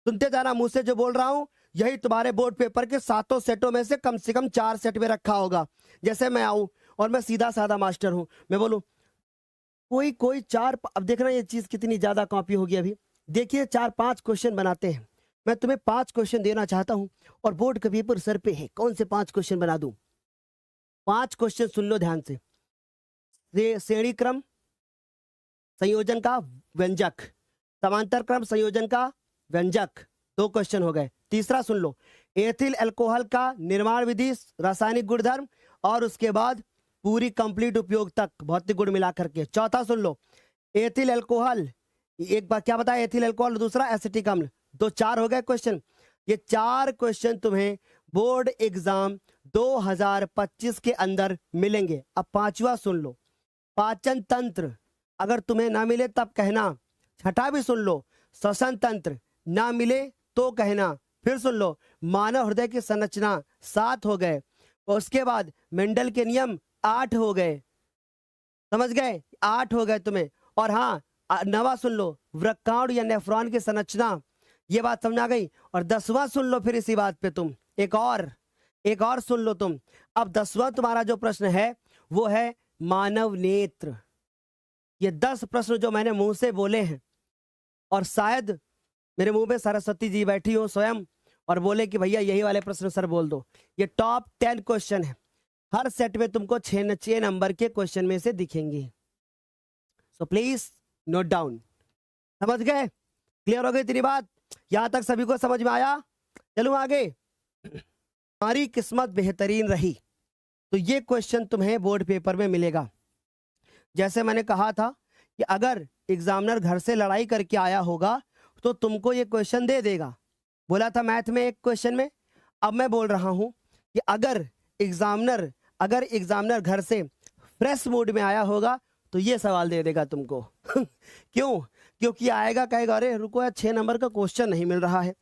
सुनते जाना, मुंह से जो बोल रहा हूं यही तुम्हारे बोर्ड पेपर के 7 सेटों में से कम 4 सेट में रखा होगा। जैसे मैं आऊं और मैं सीधा साधा मास्टर हूं, मैं बोलूं कोई कोई अब देखना ये चीज कितनी ज्यादा कॉपी होगी। अभी देखिए 4-5 क्वेश्चन बनाते हैं, मैं तुम्हें 5 क्वेश्चन देना चाहता हूं और बोर्ड का पेपर सर पे है, कौन से 5 क्वेश्चन बना दूं। 5 क्वेश्चन सुन लो ध्यान से। श्रेणी क्रम संयोजन का व्यंजक, समांतर क्रम संयोजन का व्यंजक, 2 क्वेश्चन हो गए। तीसरा सुन लो, एथिल अल्कोहल का निर्माण विधि, रासायनिक गुणधर्म और उसके बाद पूरी कंप्लीट उपयोग तक भौतिक गुण मिला करके। चौथा सुन लो, एथिल अल्कोहल, एक बार क्या बताया, एथिल अल्कोहल, दूसरा एसिटिक अम्ल, 4 हो गए क्वेश्चन। ये 4 क्वेश्चन तुम्हें बोर्ड एग्जाम 2025 के अंदर मिलेंगे। अब 5वां सुन लो, पाचन तंत्र, अगर तुम्हें ना मिले तब कहना। छठा भी सुन लो, श्वसन तंत्र, ना मिले तो कहना। फिर सुन लो, मानव हृदय की संरचना, 7 हो गए। और उसके बाद मेंडल के नियम 8 हो गए, समझ गए, 8 हो गए तुम्हें। और हाँ, 9वां सुन लो, वृक्काणु या नेफ्रॉन की संरचना, ये बात समझ आ गई। और 10वां सुन लो फिर इसी बात पे तुम, एक और सुन लो तुम। अब 10वां तुम्हारा जो प्रश्न है वो है मानव नेत्र। ये 10 प्रश्न जो मैंने मुंह से बोले हैं, और शायद मेरे मुंह में सरस्वती जी बैठी हो स्वयं और बोले कि भैया यही वाले प्रश्न सर बोल दो। ये टॉप 10 क्वेश्चन है, हर सेट में तुमको 6 नंबर के क्वेश्चन में से दिखेंगे। So please note down. समझ गए, क्लियर हो गई तेरी बात, यहां तक सभी को समझ में आया। चलूं आगे। हमारी किस्मत बेहतरीन रही तो ये क्वेश्चन तुम्हें बोर्ड पेपर में मिलेगा। जैसे मैंने कहा था कि अगर एग्जामिनर घर से लड़ाई करके आया होगा तो तुमको ये क्वेश्चन दे देगा। बोला था मैथ में एक क्वेश्चन में, अब मैं बोल रहा हूं कि अगर एग्जामिनर घर से फ्रेश मूड में आया होगा तो ये सवाल दे देगा तुमको। क्यों? क्योंकि आएगा कहेगा अरे रुको यार 6 नंबर का क्वेश्चन नहीं मिल रहा है,